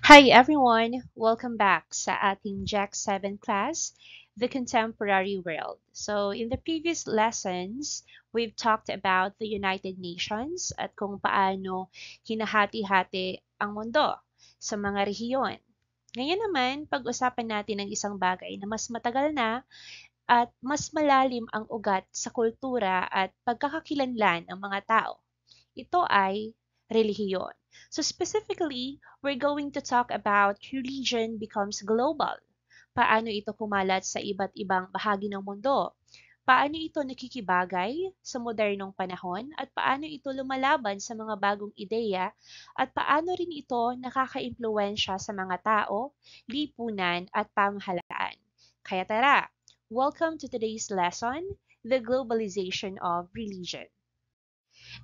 Hi everyone! Welcome back sa ating Jack 7 class, The Contemporary World. So in the previous lessons, we've talked about the United Nations at kung paano hinahati-hati ang mundo sa mga rehiyon. Ngayon naman, pag-usapan natin ang isang bagay na mas matagal na at mas malalim ang ugat sa kultura at pagkakakilanlan ng mga tao. Ito ay relihiyon. So specifically, we're going to talk about religion becomes global. Paano ito kumalat sa iba't ibang bahagi ng mundo? Paano ito nakikibagay sa modernong panahon at paano ito lumalaban sa mga bagong ideya at paano rin ito nakakaimpluwensya sa mga tao, lipunan at pamahalaan. Kaya tara, welcome to today's lesson, The Globalization of Religion.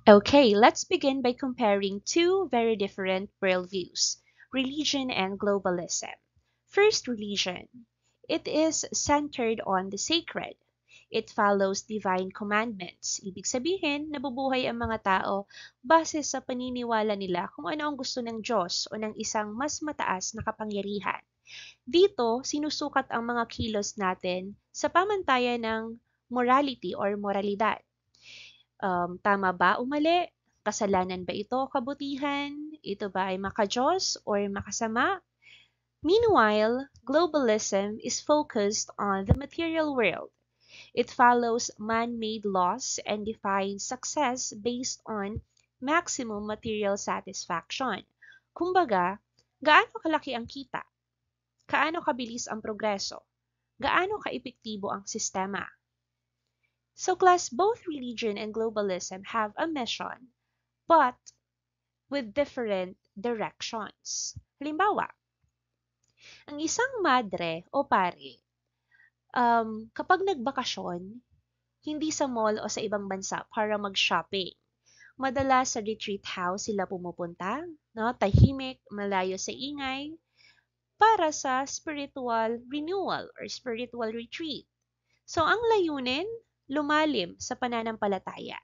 Okay, let's begin by comparing two very different worldviews, religion and globalism. First, religion. It is centered on the sacred. It follows divine commandments. Ibig sabihin, nabubuhay ang mga tao base sa paniniwala nila kung ano ang gusto ng Diyos o ng isang mas mataas na kapangyarihan. Dito, sinusukat ang mga kilos natin sa pamantayan ng morality or moralidad. Tama ba o mali? Kasalanan ba ito, kabutihan? Ito ba ay makajos or makasama? Meanwhile, globalism is focused on the material world. It follows man-made laws and defines success based on maximum material satisfaction. Kumbaga, gaano kalaki ang kita? Gaano kabilis ang progreso? Gaano kaepektibo ang sistema? So class, both religion and globalism have a mission, but with different directions. Halimbawa, ang isang madre o pare, kapag nagbakasyon, hindi sa mall o sa ibang bansa para mag-shopping. Madalas sa retreat house sila pumupunta, no? Tahimik, malayo sa ingay, para sa spiritual renewal or spiritual retreat. So ang layunin, lumalim sa pananampalataya.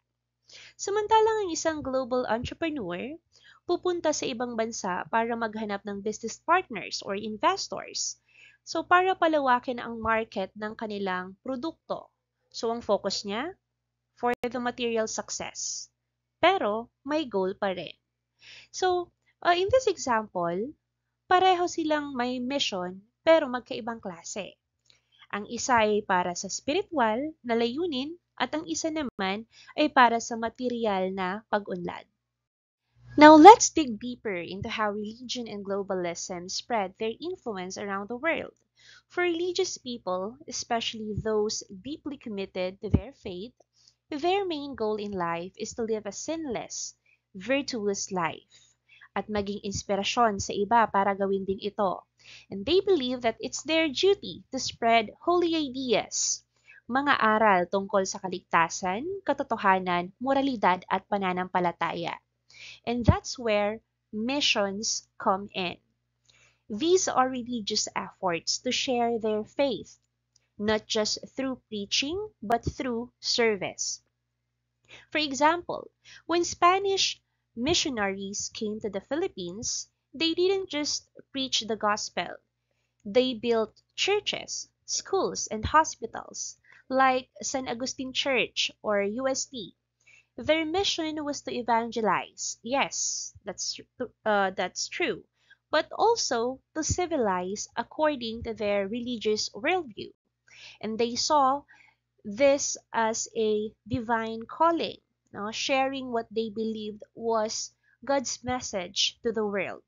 Samantalang ang isang global entrepreneur, pupunta sa ibang bansa para maghanap ng business partners or investors. So para palawakin ang market ng kanilang produkto. So ang focus niya, for the material success. Pero may goal pa rin. So in this example, pareho silang may mission pero magkaibang klase. Ang isa ay para sa spiritual na layunin at ang isa naman ay para sa material na pag-unlad. Now let's dig deeper into how religion and globalism spread their influence around the world. For religious people, especially those deeply committed to their faith, their main goal in life is to live a sinless, virtuous life at maging inspirasyon sa iba para gawin din ito. And they believe that it's their duty to spread holy ideas, mga aral tungkol sa kaligtasan, katotohanan, moralidad at pananampalataya. And that's where missions come in. These are religious efforts to share their faith, not just through preaching, but through service. For example, when Spanish missionaries came to the Philippines, they didn't just preach the gospel. They built churches, schools, and hospitals, like San Agustin Church or UST. Their mission was to evangelize. Yes, that's true. But also to civilize according to their religious worldview. And they saw this as a divine calling, no? Sharing what they believed was God's message to the world.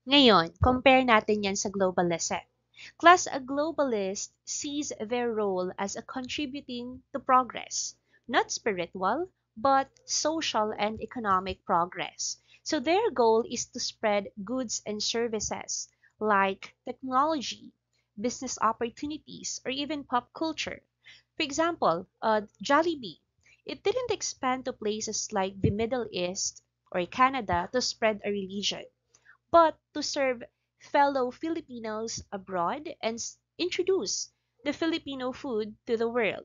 Ngayon, compare natin yan sa globalism. Class, a globalist sees their role as a contributing to progress, not spiritual, but social and economic progress. So their goal is to spread goods and services like technology, business opportunities, or even pop culture. For example, Jollibee, it didn't expand to places like the Middle East or Canada to spread a religion, but to serve fellow Filipinos abroad and introduce the Filipino food to the world.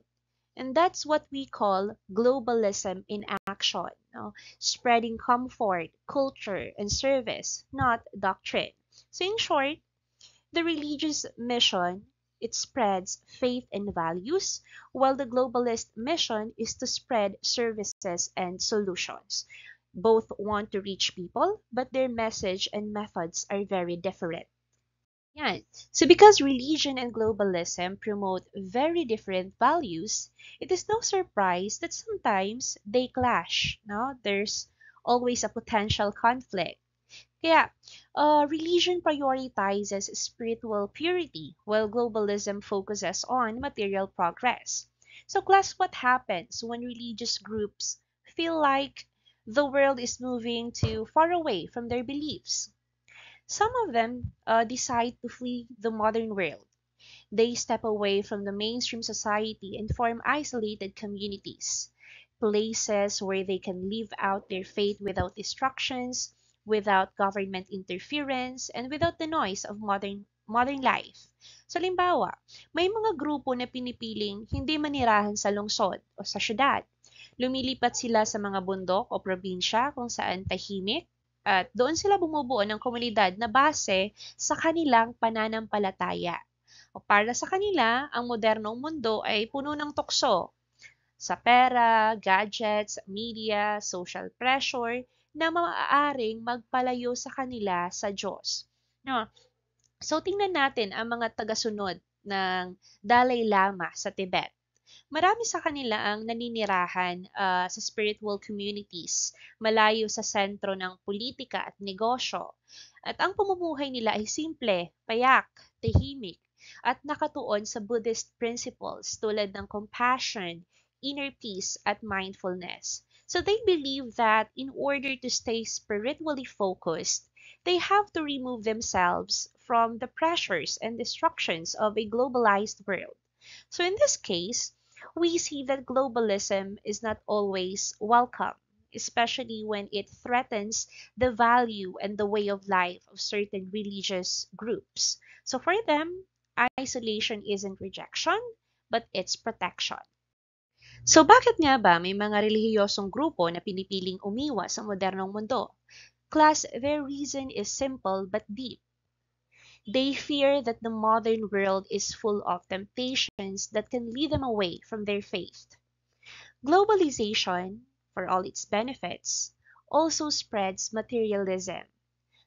And that's what we call globalism in action, no? Spreading comfort, culture, and service, not doctrine. So in short, the religious mission, it spreads faith and values, while the globalist mission is to spread services and solutions. Both want to reach people, but their message and methods are very different. Yan. So because religion and globalism promote very different values, it is no surprise that sometimes they clash. No? There's always a potential conflict. Kaya, religion prioritizes spiritual purity while globalism focuses on material progress. So, class, what happens when religious groups feel like the world is moving too far away from their beliefs? Some of them decide to flee the modern world. They step away from the mainstream society and form isolated communities, places where they can live out their faith without distractions, without government interference, and without the noise of modern life. Sa limbawa, may mga grupo na pinipiling hindi manirahan sa lungsod o sa syudad. Lumilipat sila sa mga bundok o probinsya kung saan tahimik at doon sila bumubuo ng komunidad na base sa kanilang pananampalataya. O para sa kanila, ang modernong mundo ay puno ng tukso sa pera, gadgets, media, social pressure na maaaring magpalayo sa kanila sa Diyos. No? So tingnan natin ang mga tagasunod ng Dalai Lama sa Tibet. Marami sa kanila ang naninirahan sa spiritual communities, malayo sa sentro ng politika at negosyo. At ang pamumuhay nila ay simple, payak, tahimik, at nakatuon sa Buddhist principles tulad ng compassion, inner peace, at mindfulness. So they believe that in order to stay spiritually focused, they have to remove themselves from the pressures and distractions of a globalized world. So in this case, we see that globalism is not always welcome, especially when it threatens the value and the way of life of certain religious groups. So for them, isolation isn't rejection, but it's protection. So bakit nga ba may mga relihiyosong grupo na pinipiling umiwas sa modernong mundo? Class, their reason is simple but deep. They fear that the modern world is full of temptations that can lead them away from their faith. Globalization, for all its benefits, also spreads materialism,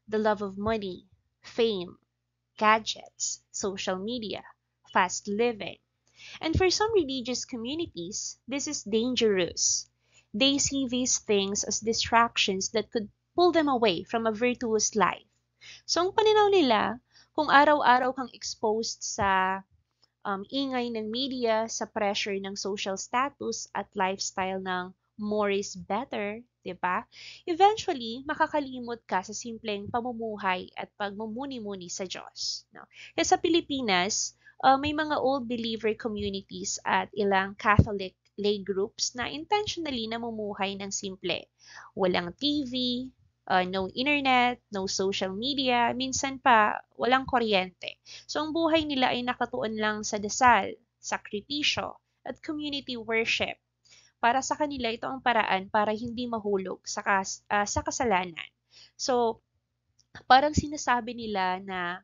the love of money, fame, gadgets, social media, fast living. And for some religious communities, this is dangerous. They see these things as distractions that could pull them away from a virtuous life. So ang pananaw nila, kung araw-araw kang exposed sa ingay ng media, sa pressure ng social status at lifestyle ng more is better, di ba? Eventually, makakalimot ka sa simpleng pamumuhay at pagmumuni-muni sa Diyos. No? Kaya sa Pilipinas, may mga old believer communities at ilang Catholic lay groups na intentionally namumuhay ng simple. Walang TV, no internet, no social media, minsan pa walang kuryente. So ang buhay nila ay nakatuon lang sa dasal, sakripisyo, at community worship. Para sa kanila, ito ang paraan para hindi mahulog sa kasalanan. So parang sinasabi nila na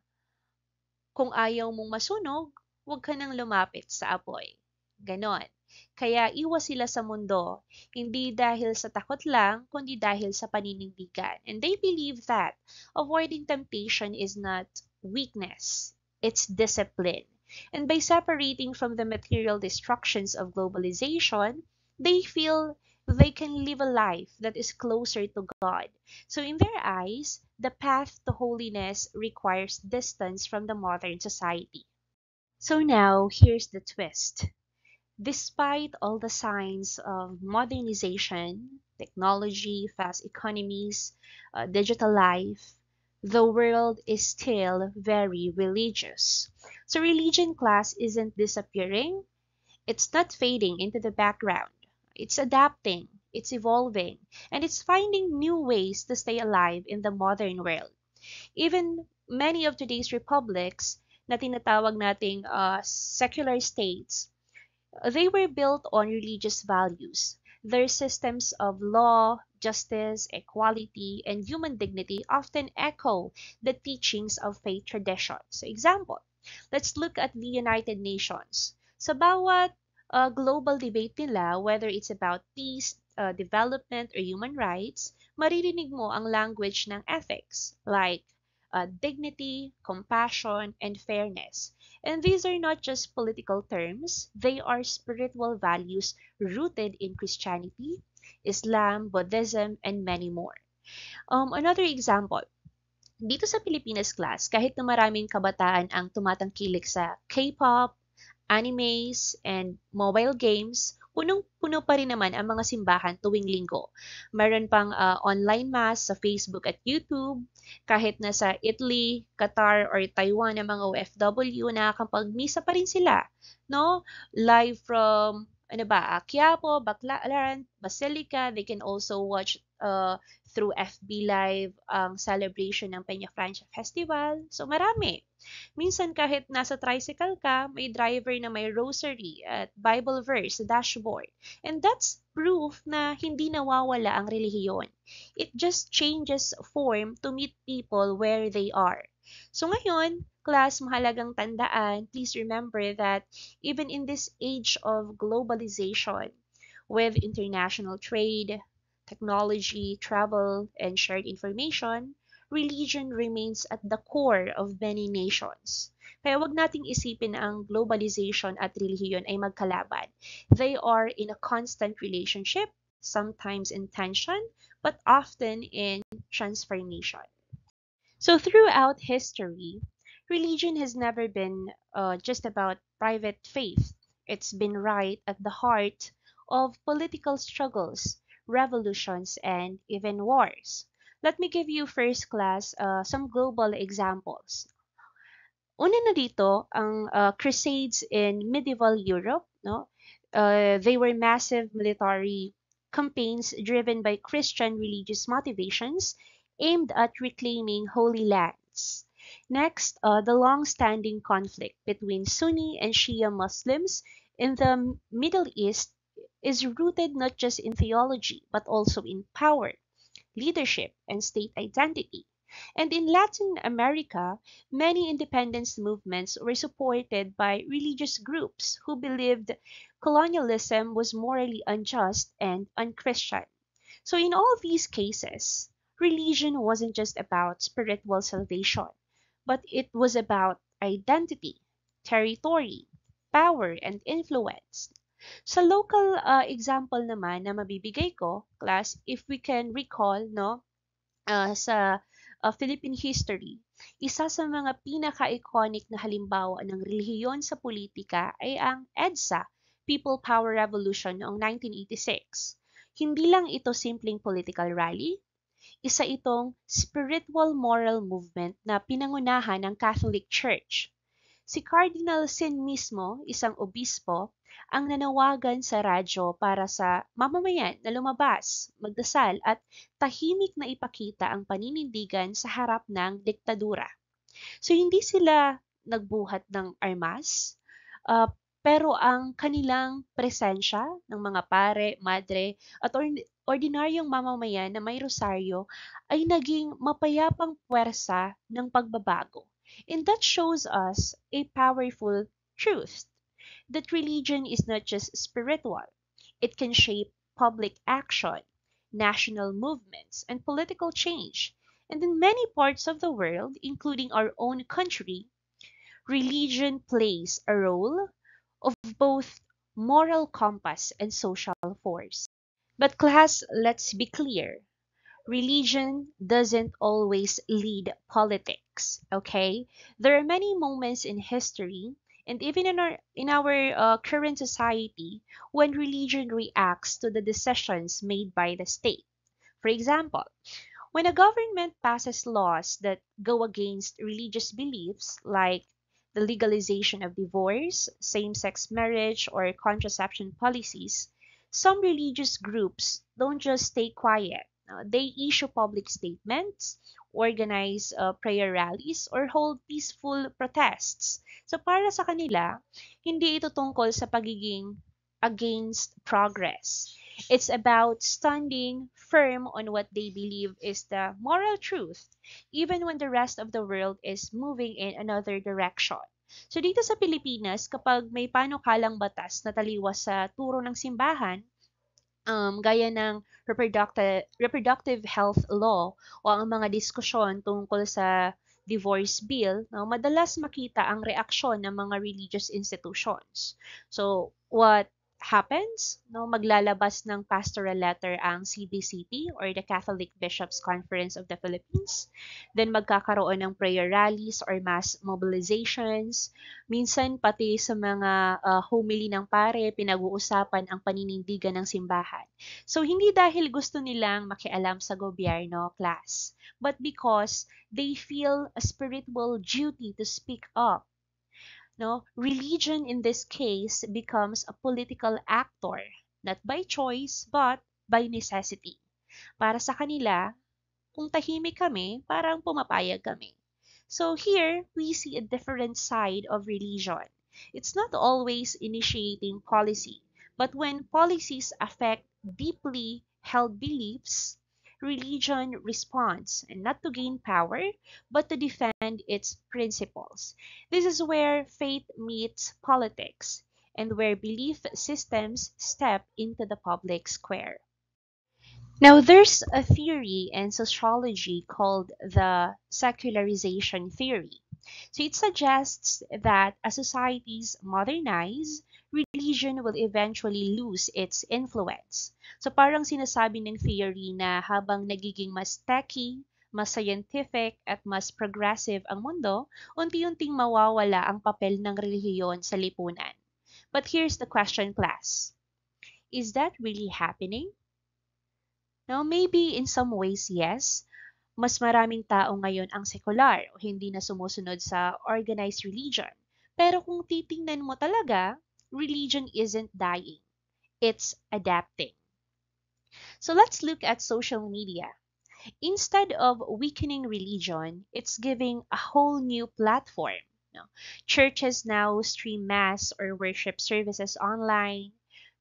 kung ayaw mong masunog, huwag ka nang lumapit sa apoy. Ganon. Kaya iwas sila sa mundo, hindi dahil sa takot lang, kundi dahil sa paninindigan. And they believe that avoiding temptation is not weakness, it's discipline. And by separating from the material destructions of globalization, they feel they can live a life that is closer to God. So in their eyes, the path to holiness requires distance from the modern society. So now, here's the twist. Despite all the signs of modernization, technology, fast economies, digital life, the world is still very religious. So religion class isn't disappearing, it's not fading into the background. It's adapting, it's evolving, and it's finding new ways to stay alive in the modern world. Even many of today's republics na tinatawag nating secular states, they were built on religious values. Their systems of law, justice, equality, and human dignity often echo the teachings of faith traditions. So example, let's look at the United Nations. Sa bawat global debate nila, whether it's about peace, development, or human rights, maririnig mo ang language ng ethics like dignity, compassion, and fairness. And these are not just political terms, they are spiritual values rooted in Christianity, Islam, Buddhism, and many more. Another example, dito sa Pilipinas class, kahit na maraming kabataan ang tumatangkilik sa K-pop, animes, and mobile games, punong-puno pa rin naman ang mga simbahan tuwing linggo. Meron pang online mass sa Facebook at YouTube. Kahit na sa Italy, Qatar, or Taiwan ang mga OFW, nakakapag-misa pa rin sila. No? Live from Quiapo, Baclaran, Basilica. They can also watch through FB Live ang celebration ng Peña Francia Festival. So marami. Minsan kahit nasa tricycle ka, may driver na may rosary at Bible verse sa dashboard. And that's proof na hindi nawawala ang relihiyon. It just changes form to meet people where they are. So ngayon, class, mahalagang tandaan, please remember that even in this age of globalization, with international trade, technology, travel, and shared information, religion remains at the core of many nations. Kaya wag nating isipin na ang globalization at relihiyon ay magkalaban. They are in a constant relationship, sometimes in tension, but often in transformation. So throughout history, religion has never been just about private faith. It's been right at the heart of political struggles, revolutions, and even wars. Let me give you first class some global examples. Una na dito ang crusades in medieval Europe, no? They were massive military campaigns driven by Christian religious motivations aimed at reclaiming holy lands. Next, the long-standing conflict between Sunni and Shia Muslims in the Middle East is rooted not just in theology but also in power, leadership, and state identity. And in Latin America, many independence movements were supported by religious groups who believed colonialism was morally unjust and unchristian. So, in all these cases, religion wasn't just about spiritual salvation, but it was about identity, territory, power, and influence. Sa local example naman na mabibigay ko, class, if we can recall, no, sa Philippine history, isa sa mga pinaka-iconic na halimbawa ng relihiyon sa politika ay ang EDSA, People Power Revolution noong 1986. Hindi lang ito simpleng political rally, isa itong spiritual moral movement na pinangunahan ng Catholic Church. Si Cardinal Sin mismo, isang obispo, ang nanawagan sa radyo para sa mamamayan na lumabas, magdasal at tahimik na ipakita ang paninindigan sa harap ng diktadura. So hindi sila nagbuhat ng armas, pero ang kanilang presensya ng mga pare, madre at ordinaryong mamamayan na may rosaryo ay naging mapayapang puwersa ng pagbabago. And that shows us a powerful truth that religion is not just spiritual. It can shape public action, national movements, and political change. And in many parts of the world, including our own country, religion plays a role of both moral compass and social force. But class, let's be clear. Religion doesn't always lead politics, okay? There are many moments in history and even in our current society when religion reacts to the decisions made by the state. For example, when a government passes laws that go against religious beliefs like the legalization of divorce, same-sex marriage, or contraception policies, some religious groups don't just stay quiet. They issue public statements, organize prayer rallies, or hold peaceful protests. So para sa kanila, hindi ito tungkol sa pagiging against progress. It's about standing firm on what they believe is the moral truth, even when the rest of the world is moving in another direction. So dito sa Pilipinas, kapag may panukalang batas na taliwas sa turo ng simbahan, gaya ng reproductive health law o ang mga diskusyon tungkol sa divorce bill, no, madalas makita ang reaksyon ng mga religious institutions. So, what happens? No, maglalabas ng pastoral letter ang CBCP or the Catholic Bishops Conference of the Philippines. Then magkakaroon ng prayer rallies or mass mobilizations. Minsan pati sa mga homily ng pare, pinag-uusapan ang paninindigan ng simbahan. So, hindi dahil gusto nilang makialam sa gobyerno, class, but because they feel a spiritual duty to speak up. No, religion in this case becomes a political actor, not by choice, but by necessity. Para sa kanila, kung tahimik kami, parang pumapayag kami. So here, we see a different side of religion. It's not always initiating policy, but when policies affect deeply held beliefs, religion responds, and not to gain power, but to defend its principles. This is where faith meets politics, and where belief systems step into the public square. Now, there's a theory in sociology called the secularization theory. So it suggests that as societies modernize, religion will eventually lose its influence. So parang sinasabi ng theory na habang nagiging mas techy, mas scientific, at mas progressive ang mundo, unti-unting mawawala ang papel ng relihiyon sa lipunan. But here's the question, class. Is that really happening? Now, maybe in some ways, yes. Mas maraming tao ngayon ang sekular o hindi na sumusunod sa organized religion. Pero kung titingnan mo talaga, religion isn't dying. It's adapting. So let's look at social media. Instead of weakening religion, it's giving a whole new platform. No? Churches now stream mass or worship services online.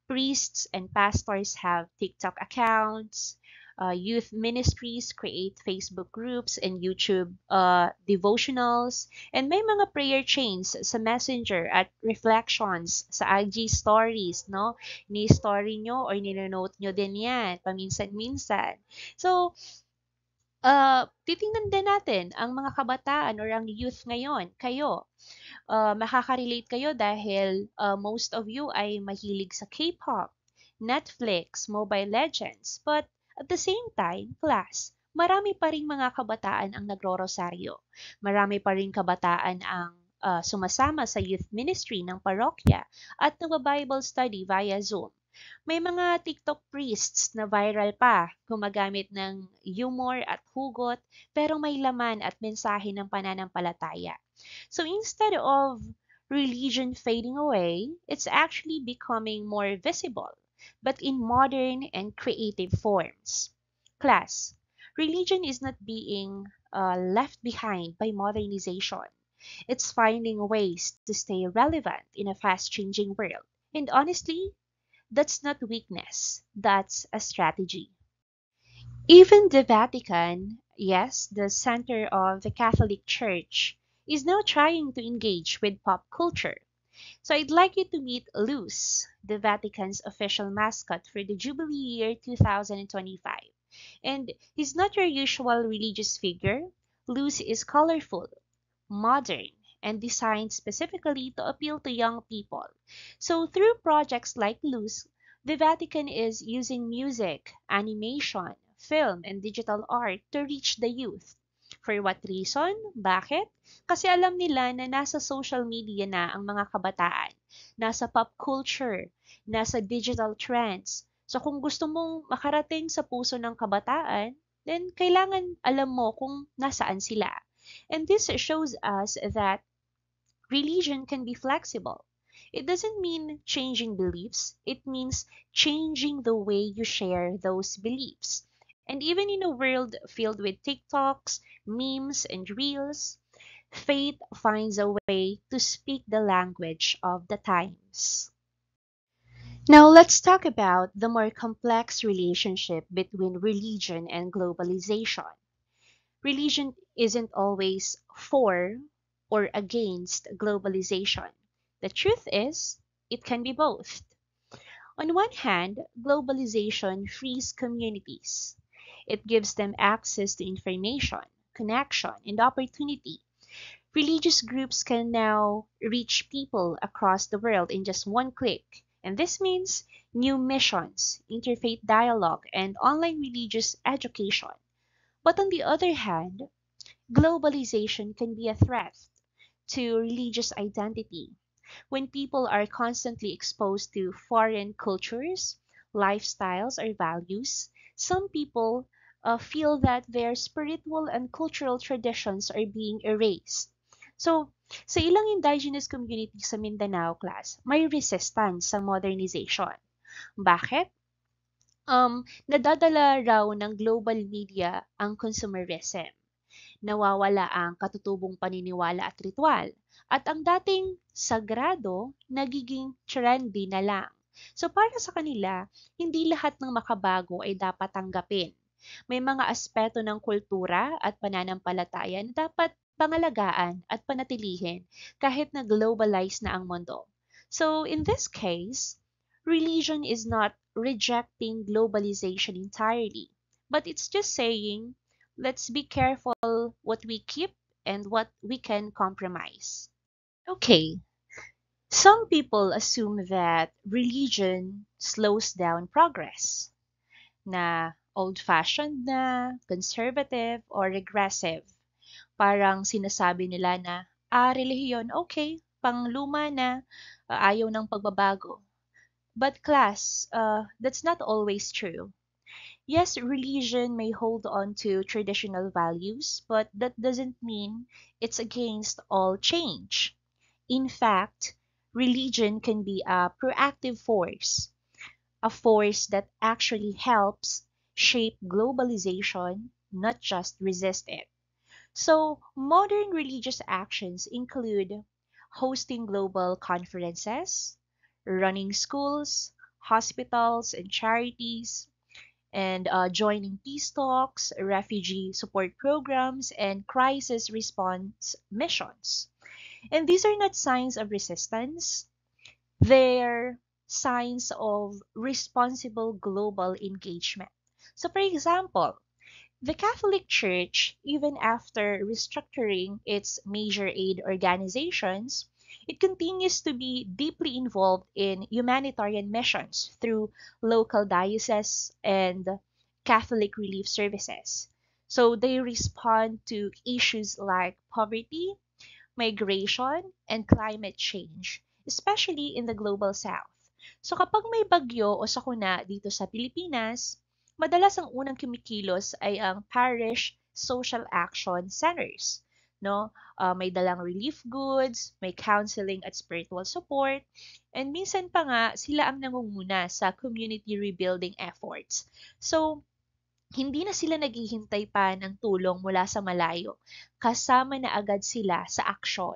Priests and pastors have TikTok accounts. Youth ministries create Facebook groups and YouTube devotionals. And may mga prayer chains sa Messenger at reflections sa IG stories, no? Ni-story nyo or ninonote nyo din yan, paminsan-minsan. So, titingnan din natin ang mga kabataan or ang youth ngayon, kayo. Makaka-relate kayo dahil most of you ay mahilig sa K-pop, Netflix, Mobile Legends. But at the same time, class, marami pa ring mga kabataan ang nagro-rosaryo. Marami pa ring kabataan ang sumasama sa youth ministry ng parokya at nagba-Bible study via Zoom. May mga TikTok priests na viral pa, gumagamit ng humor at hugot, pero may laman at mensahe ng pananampalataya. So instead of religion fading away, it's actually becoming more visible, but in modern and creative forms. Class, religion is not being left behind by modernization. It's finding ways to stay relevant in a fast-changing world. And honestly, that's not weakness, that's a strategy. Even the Vatican, yes, the center of the Catholic Church, is now trying to engage with pop culture. So I'd like you to meet Luz, the Vatican's official mascot for the Jubilee year 2025. And he's not your usual religious figure. Luz is colorful, modern, and designed specifically to appeal to young people. So through projects like Luz, the Vatican is using music, animation, film, and digital art to reach the youth. For what reason? Bakit? Kasi alam nila na nasa social media na ang mga kabataan, nasa pop culture, nasa digital trends. So kung gusto mong makarating sa puso ng kabataan, then kailangan alam mo kung nasaan sila. And this shows us that religion can be flexible. It doesn't mean changing beliefs, it means changing the way you share those beliefs. And even in a world filled with TikToks, memes, and reels, faith finds a way to speak the language of the times. Now let's talk about the more complex relationship between religion and globalization. Religion isn't always for or against globalization. The truth is, it can be both. On one hand, globalization frees communities. It gives them access to information, connection, and opportunity. Religious groups can now reach people across the world in just one click. And this means new missions, interfaith dialogue, and online religious education. But on the other hand, globalization can be a threat to religious identity. When people are constantly exposed to foreign cultures, lifestyles, or values, some people feel that their spiritual and cultural traditions are being erased. So, sa ilang indigenous communities sa Mindanao class, may resistance sa modernization. Bakit? Nadadala raw ng global media ang consumerism. Nawawala ang katutubong paniniwala at ritual. At ang dating sagrado, nagiging trendy na lang. So para sa kanila, hindi lahat ng makabago ay dapat tanggapin. May mga aspeto ng kultura at pananampalataya na dapat pangalagaan at panatilihin kahit na globalize na ang mundo. So in this case, religion is not rejecting globalization entirely, but it's just saying, let's be careful what we keep and what we can compromise. Okay, some people assume that religion slows down progress, na old-fashioned na, conservative, or regressive. Parang sinasabi nila na, relihiyon, okay, pangluma na, ayaw ng pagbabago. But class, that's not always true. Yes, religion may hold on to traditional values, but that doesn't mean it's against all change. In fact, religion can be a proactive force, a force that actually helps shape globalization, not just resist it. So, modern religious actions include hosting global conferences, running schools, hospitals, and charities, and joining peace talks, refugee support programs, and crisis response missions. And these are not signs of resistance, they're signs of responsible global engagement. So, for example, the Catholic Church, even after restructuring its major aid organizations, it continues to be deeply involved in humanitarian missions through local dioceses and Catholic relief services. So they respond to issues like poverty, migration, and climate change, especially in the global south. So kapag may bagyo o sakuna dito sa Pilipinas, madalas ang unang kumikilos ay ang parish social action centers. No? May dalang relief goods, may counseling at spiritual support, and minsan pa nga sila ang nangunguna sa community rebuilding efforts. So, hindi na sila naghihintay pa ng tulong mula sa malayo. Kasama na agad sila sa aksyon.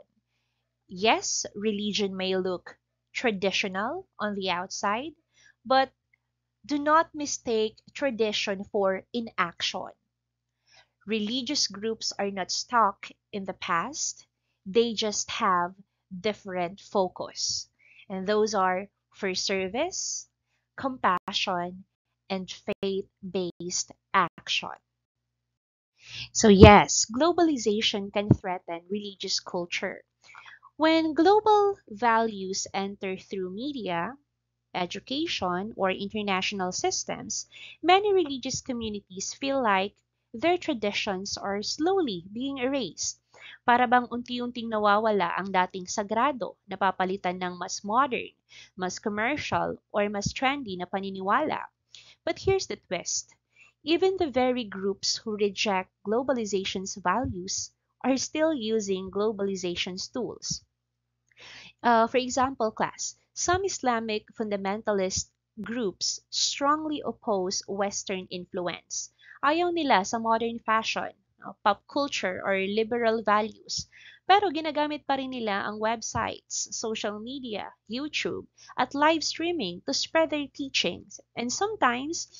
Yes, religion may look traditional on the outside, but do not mistake tradition for inaction. Religious groups are not stuck in the past, they just have different focus. And those are for service, compassion, and faith based action. So, yes, globalization can threaten religious culture. When global values enter through media, education, or international systems, many religious communities feel like their traditions are slowly being erased. Para bang unti-unting nawawala ang dating sagrado, napapalitan ng mas modern, mas commercial, or mas trendy na paniniwala. But here's the twist. Even the very groups who reject globalization's values are still using globalization's tools. For example, class, some Islamic fundamentalist groups strongly oppose Western influence. Ayaw nila sa modern fashion, pop culture, or liberal values. Pero ginagamit pa rin nila ang websites, social media, YouTube, at live streaming to spread their teachings, and sometimes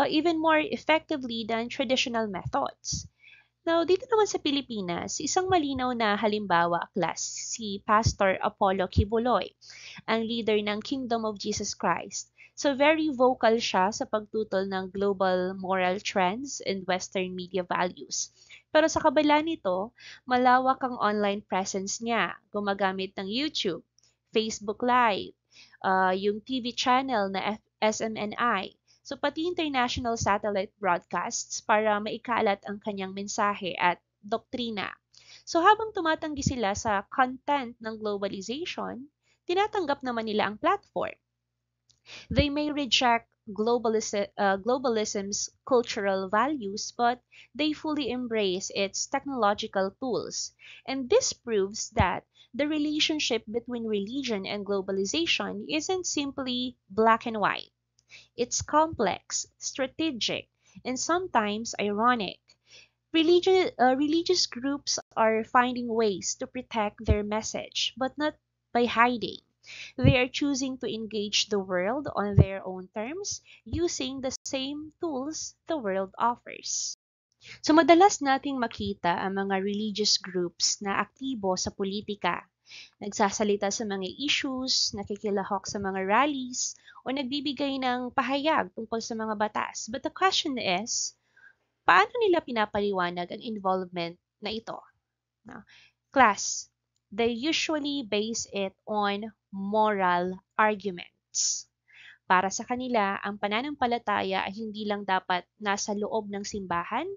even more effectively than traditional methods. Now, dito naman sa Pilipinas, isang malinaw na halimbawa, class, si Pastor Apollo Kibuloy, ang leader ng Kingdom of Jesus Christ. So very vocal siya sa pagtutol ng global moral trends and Western media values. Pero sa kabila nito, malawak ang online presence niya. Gumagamit ng YouTube, Facebook Live, yung TV channel na SMNI. So pati international satellite broadcasts para maikalat ang kanyang mensahe at doktrina. So habang tumatanggi sila sa content ng globalization, tinatanggap naman nila ang platform. They may reject globalism's cultural values, but they fully embrace its technological tools. And this proves that the relationship between religion and globalization isn't simply black and white. It's complex, strategic, and sometimes ironic. Religious groups are finding ways to protect their message, but not by hiding. They are choosing to engage the world on their own terms using the same tools the world offers. So madalas nating makita ang mga religious groups na aktibo sa politika. Nagsasalita sa mga issues, nakikilahok sa mga rallies, o nagbibigay ng pahayag tungkol sa mga batas. But the question is, paano nila pinapaliwanag ang involvement na ito? No? Class, they usually base it on moral arguments. Para sa kanila, ang pananampalataya ay hindi lang dapat nasa loob ng simbahan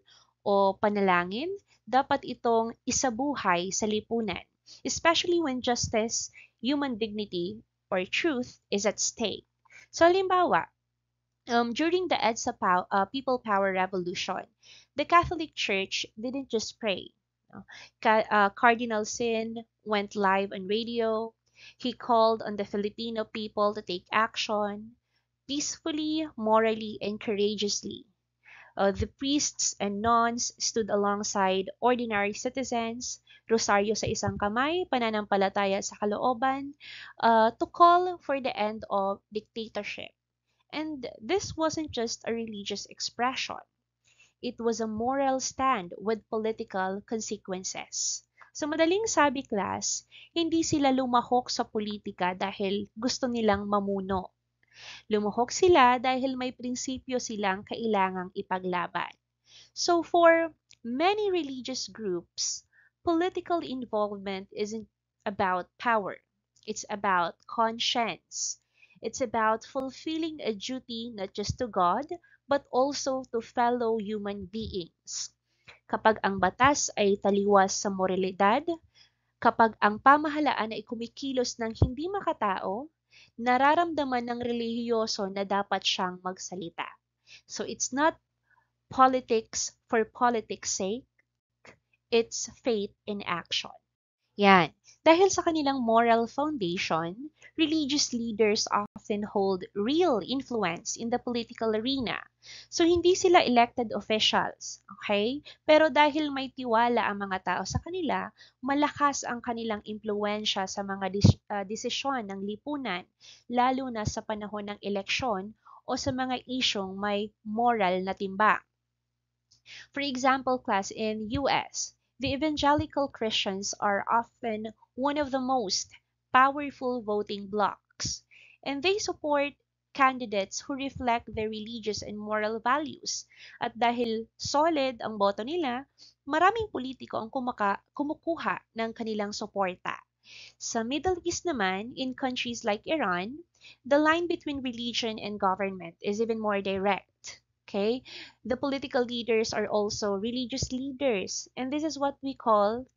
o panalangin, dapat itong isabuhay sa lipunan, especially when justice, human dignity, or truth is at stake. So, halimbawa, during the People Power Revolution, the Catholic Church didn't just pray. Cardinal Sin went live on radio. He called on the Filipino people to take action peacefully, morally, and courageously. The priests and nuns stood alongside ordinary citizens, rosaryo sa isang kamay, pananampalataya sa kalooban, to call for the end of dictatorship. And this wasn't just a religious expression. It was a moral stand with political consequences. So madaling sabi, class, hindi sila lumahok sa politika dahil gusto nilang mamuno. Lumuhok sila dahil may prinsipyo silang kailangang ipaglaban. So for many religious groups, political involvement isn't about power. It's about conscience. It's about fulfilling a duty not just to God, but also to fellow human beings. Kapag ang batas ay taliwas sa moralidad, kapag ang pamahalaan ay kumikilos ng hindi makatao, nararamdaman ng relihiyoso na dapat siyang magsalita. So it's not politics for politics' sake, it's faith in action. Yan. Dahil sa kanilang moral foundation, religious leaders often hold real influence in the political arena. So, hindi sila elected officials, okay? Pero dahil may tiwala ang mga tao sa kanila, malakas ang kanilang impluensya sa mga desisyon ng lipunan, lalo na sa panahon ng eleksyon o sa mga isyong may moral na timbang. For example, class, in US, the evangelical Christians are often one of the most powerful voting blocs, and they support candidates who reflect their religious and moral values. At dahil solid ang boto nila, maraming politiko ang kumukuha ng kanilang suporta. Sa Middle East naman, in countries like Iran, the line between religion and government is even more direct. Okay? The political leaders are also religious leaders, and this is what we call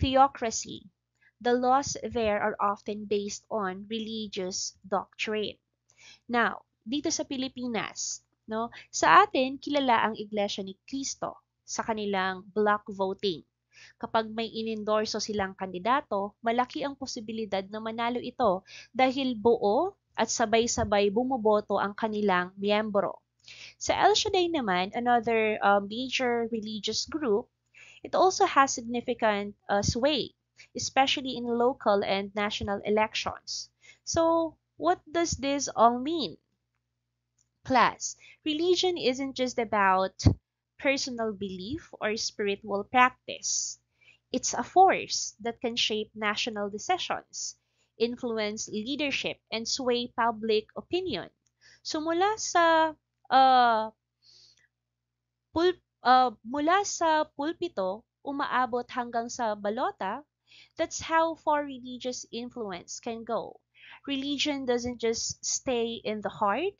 theocracy. The laws there are often based on religious doctrine. Now, dito sa Pilipinas, no, sa atin kilala ang Iglesia ni Cristo sa kanilang block voting. Kapag may inendorso silang kandidato, malaki ang posibilidad na manalo ito dahil buo at sabay-sabay bumoboto ang kanilang miyembro. Sa El Shaddai naman, another major religious group, it also has significant sway. especially in local and national elections. So, what does this all mean? Class, religion isn't just about personal belief or spiritual practice. It's a force that can shape national decisions, influence leadership, and sway public opinion. So uh, mula sa pulpito, umaabot hanggang sa balota, that's how far religious influence can go. Religion doesn't just stay in the heart.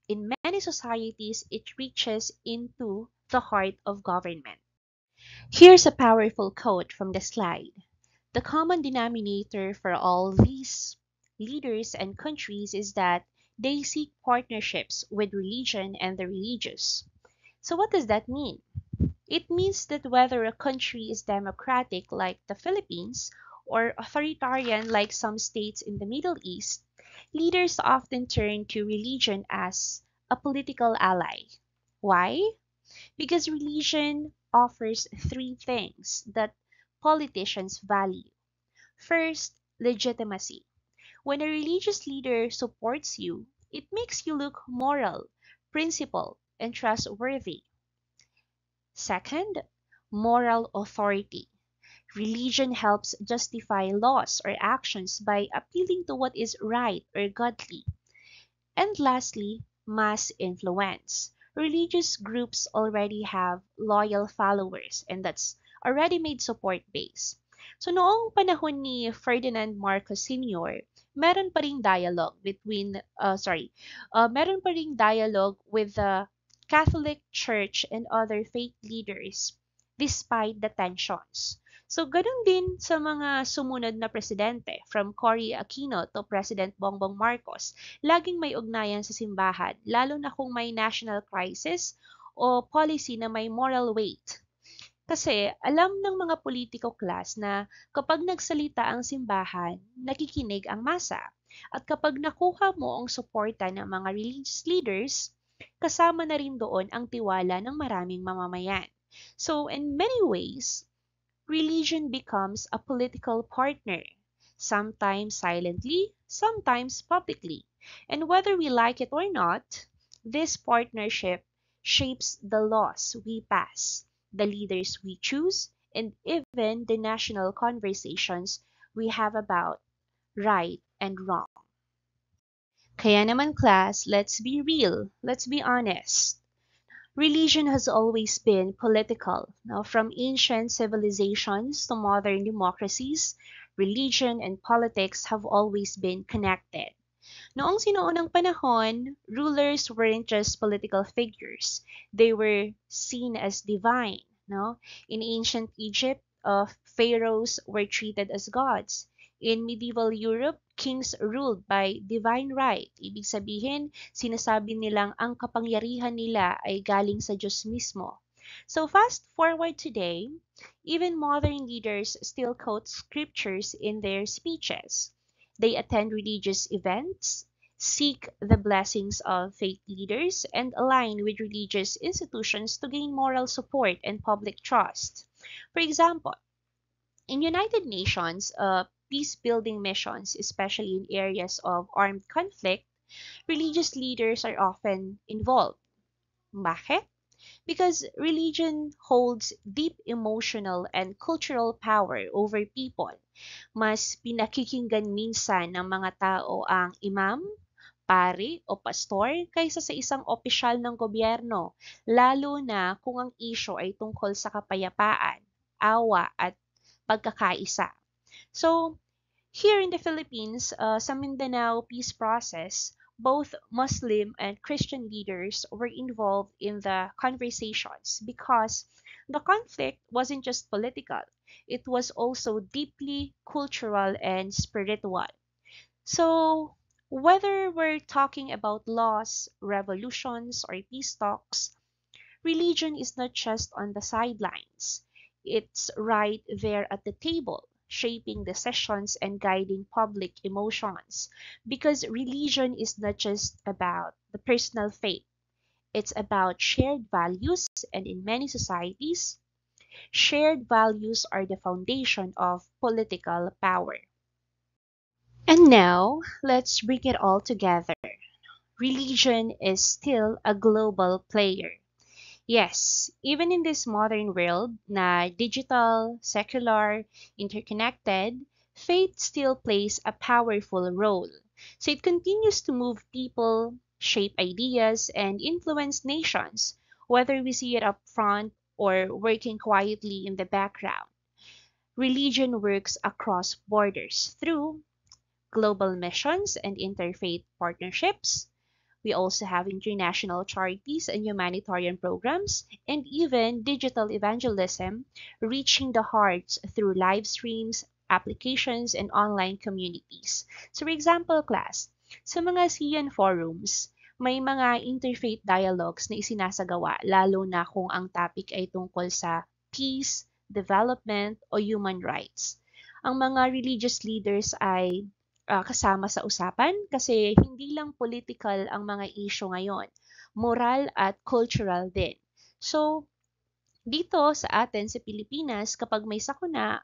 In many societies, it reaches into the heart of government. Here's a powerful quote from the slide. The common denominator for all these leaders and countries is that they seek partnerships with religion and the religious. So, what does that mean? It means that whether a country is democratic like the Philippines or authoritarian like some states in the Middle East, leaders often turn to religion as a political ally. Why? Because religion offers three things that politicians value. First, legitimacy. When a religious leader supports you, it makes you look moral, principled, and trustworthy. Second, moral authority. Religion helps justify laws or actions by appealing to what is right or godly. And lastly, mass influence. Religious groups already have loyal followers and that's a ready-made support base. So noong panahon ni Ferdinand Marcos Sr., meron pa ring dialogue meron pa ring dialogue with the Catholic Church and other faith leaders despite the tensions. So ganun din sa mga sumunod na presidente from Cory Aquino to President Bongbong Marcos. Laging may ugnayan sa simbahan, lalo na kung may national crisis o policy na may moral weight. Kasi alam ng mga politiko class na kapag nagsalita ang simbahan, nakikinig ang masa. At kapag nakuha mo ang suporta ng mga religious leaders, kasama na rin doon ang tiwala ng maraming mamamayan. So in many ways, religion becomes a political partner, sometimes silently, sometimes publicly. And whether we like it or not, this partnership shapes the laws we pass, the leaders we choose, and even the national conversations we have about right and wrong. Kaya naman class, let's be real, let's be honest. Religion has always been political. Now, from ancient civilizations to modern democracies, religion and politics have always been connected. Noong sinuunang panahon, rulers weren't just political figures. They were seen as divine. No? In ancient Egypt, pharaohs were treated as gods. In medieval Europe, kings ruled by divine right. Ibig sabihin, sinasabi nilang ang kapangyarihan nila ay galing sa Diyos mismo. So fast forward today, even modern leaders still quote scriptures in their speeches. They attend religious events, seek the blessings of faith leaders, and align with religious institutions to gain moral support and public trust. For example, in United Nations, peace-building missions, especially in areas of armed conflict, religious leaders are often involved. Bakit? Because religion holds deep emotional and cultural power over people. Mas pinakikinggan minsan ng mga tao ang imam, pari o pastor kaysa sa isang opisyal ng gobyerno, lalo na kung ang isyo ay tungkol sa kapayapaan, awa at pagkakaisa. So, here in the Philippines, sa Mindanao peace process, both Muslim and Christian leaders were involved in the conversations because the conflict wasn't just political, it was also deeply cultural and spiritual. So, whether we're talking about laws, revolutions, or peace talks, religion is not just on the sidelines. It's right there at the table, shaping decisions and guiding public emotions. Because religion is not just about the personal faith, it's about shared values, and in many societies, Shared values are the foundation of political power. And now, let's bring it all together. Religion is still a global player. Yes, even in this modern world na digital, secular, interconnected, faith still plays a powerful role. So it continues to move people, shape ideas, and influence nations, whether we see it up front or working quietly in the background. Religion works across borders through global missions and interfaith partnerships. We also have international charities and humanitarian programs, and even digital evangelism, reaching the hearts through live streams, applications, and online communities. So, for example, class, sa mga SIAN forums, may mga interfaith dialogues na isinasagawa, lalo na kung ang topic ay tungkol sa peace, development, o human rights. Ang mga religious leaders ay kasama sa usapan kasi hindi lang political ang mga issue ngayon, moral at cultural din. So, dito sa atin sa Pilipinas, kapag may sakuna,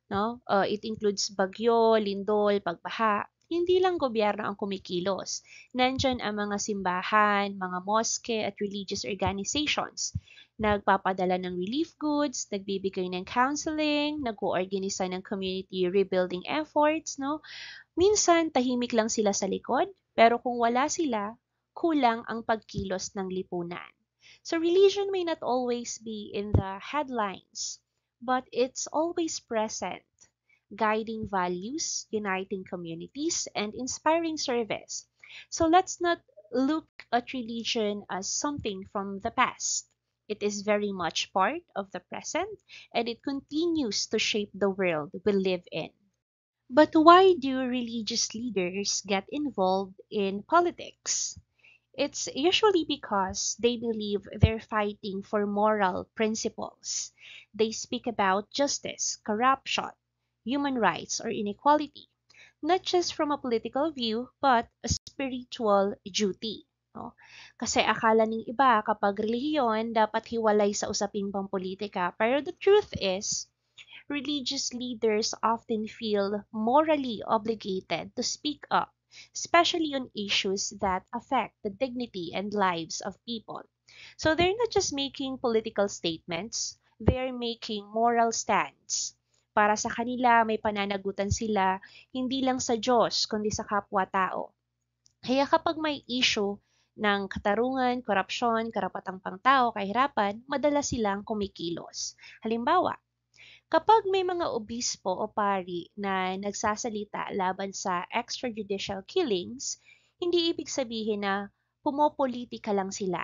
no, it includes bagyo, lindol, pagbaha, hindi lang gobyerno ang kumikilos. Nandyan ang mga simbahan, mga mosque at religious organizations. Nagpapadala ng relief goods, nagbibigay ng counseling, nag-oorganisa ng community rebuilding efforts, no? Minsan tahimik lang sila sa likod, pero kung wala sila, kulang ang pagkilos ng lipunan. So religion may not always be in the headlines, but it's always present, guiding values, uniting communities, and inspiring service. So let's not look at religion as something from the past. It is very much part of the present, and it continues to shape the world we live in. But why do religious leaders get involved in politics? It's usually because they believe they're fighting for moral principles. They speak about justice, corruption, human rights, or inequality, not just from a political view, but a spiritual duty. No? Kasi akala ng iba kapag relihiyon, dapat hiwalay sa usaping pampolitika. Pero the truth is, religious leaders often feel morally obligated to speak up, especially on issues that affect the dignity and lives of people. So they're not just making political statements, they're making moral stands. Para sa kanila, may pananagutan sila hindi lang sa Diyos, kundi sa kapwa-tao. Kaya kapag may issue ng katarungan, korupsyon, karapatang pangtao, kahirapan, madalas silang kumikilos. Halimbawa, kapag may mga obispo o pari na nagsasalita laban sa extrajudicial killings, hindi ibig sabihin na pumopolitika lang sila.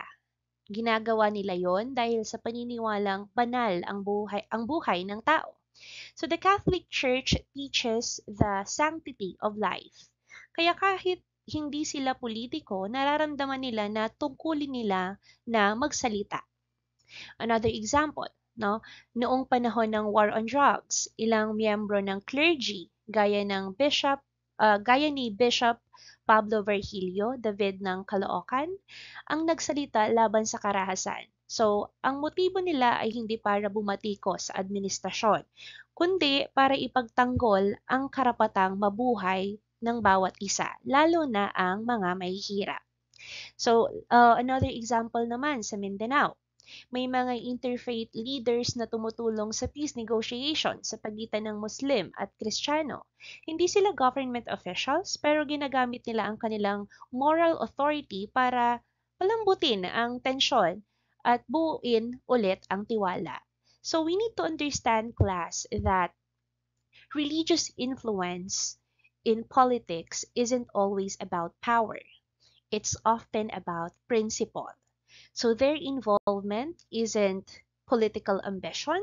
Ginagawa nila yon dahil sa paniniwalang banal ang buhay ng tao. So the Catholic Church teaches the sanctity of life. Kaya kahit hindi sila politiko, nararamdaman nila na tungkulin nila na magsalita. Another example, no? Noong panahon ng war on drugs, ilang miyembro ng clergy gaya ni Bishop Pablo Virgilio, David ng Caloocan, ang nagsalita laban sa karahasan. So, ang motibo nila ay hindi para bumatiko sa administrasyon, kundi para ipagtanggol ang karapatang mabuhay ng bawat isa, lalo na ang mga mahihirap. So, another example naman sa Mindanao. May mga interfaith leaders na tumutulong sa peace negotiation sa pagitan ng Muslim at Kristiyano. Hindi sila government officials, pero ginagamit nila ang kanilang moral authority para palambutin ang tensyon at buuin ulit ang tiwala. So we need to understand, class, that religious influence in politics isn't always about power. It's often about principle. So their involvement isn't political ambition,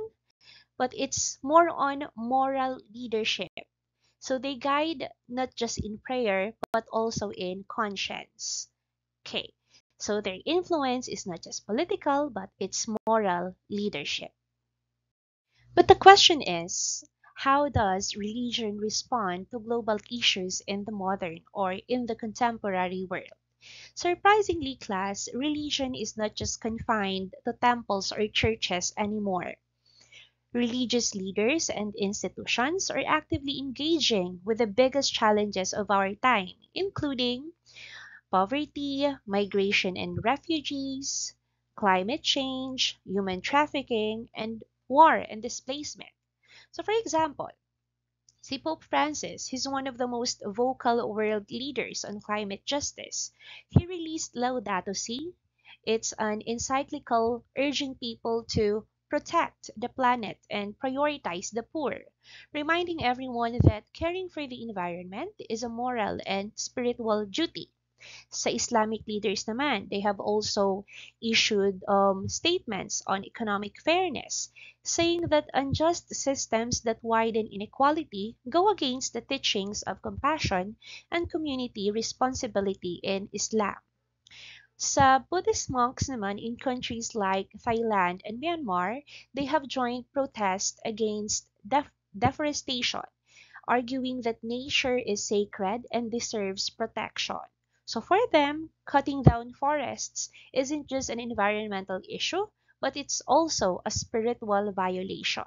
but it's more on moral leadership. So they guide not just in prayer, but also in conscience. Okay, so their influence is not just political, but it's moral leadership. But the question is, how does religion respond to global issues in the modern or in the contemporary world? Surprisingly, class, religion is not just confined to temples or churches anymore. Religious leaders and institutions are actively engaging with the biggest challenges of our time, including poverty, migration and refugees, climate change, human trafficking, and war and displacement. So, for example, si Pope Francis, he's one of the most vocal world leaders on climate justice. He released Laudato Si'. It's an encyclical urging people to protect the planet and prioritize the poor, reminding everyone that caring for the environment is a moral and spiritual duty. Sa Islamic leaders naman, they have also issued statements on economic fairness, saying that unjust systems that widen inequality go against the teachings of compassion and community responsibility in Islam. Sa Buddhist monks naman in countries like Thailand and Myanmar, they have joined protests against deforestation, arguing that nature is sacred and deserves protection. So for them, cutting down forests isn't just an environmental issue, but it's also a spiritual violation.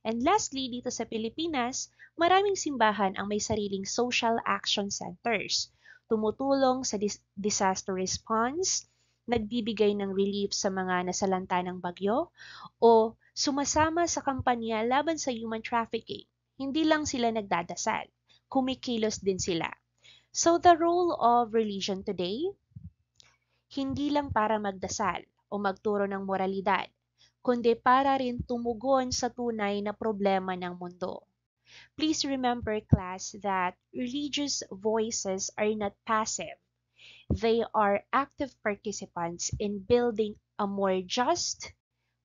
And lastly, dito sa Pilipinas, maraming simbahan ang may sariling social action centers, tumutulong sa disaster response, nagbibigay ng relief sa mga nasalanta ng bagyo, o sumasama sa kampanya laban sa human trafficking. Hindi lang sila nagdadasal, kumikilos din sila. So the role of religion today, hindi lang para magdasal o magturo ng moralidad, kundi para rin tumugon sa tunay na problema ng mundo. Please remember, class, that religious voices are not passive. They are active participants in building a more just,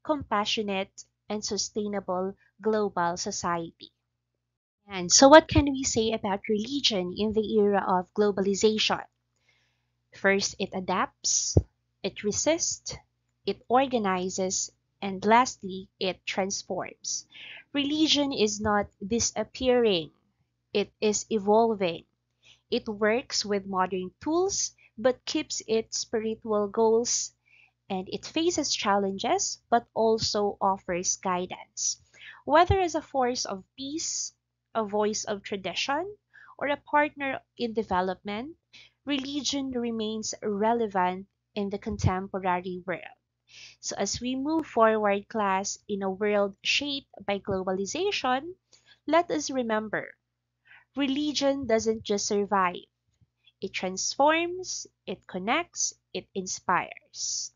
compassionate, and sustainable global society. And so what can we say about religion in the era of globalization? First, it adapts, it resists, it organizes, and lastly, it transforms. Religion is not disappearing, it is evolving. It works with modern tools but keeps its spiritual goals, and it faces challenges but also offers guidance. Whether as a force of peace, a voice of tradition, or a partner in development, religion remains relevant in the contemporary world. So, as we move forward, class, in a world shaped by globalization, let us remember religion doesn't just survive, it transforms, it connects, it inspires.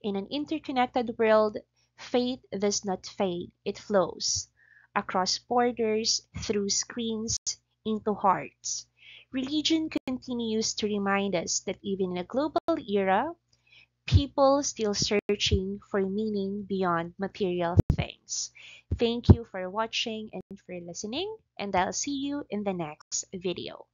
In an interconnected world, faith does not fade, it flows across borders, through screens, into hearts. Religion continues to remind us that even in a global era, people still searching for meaning beyond material things. Thank you for watching and for listening, and I'll see you in the next video.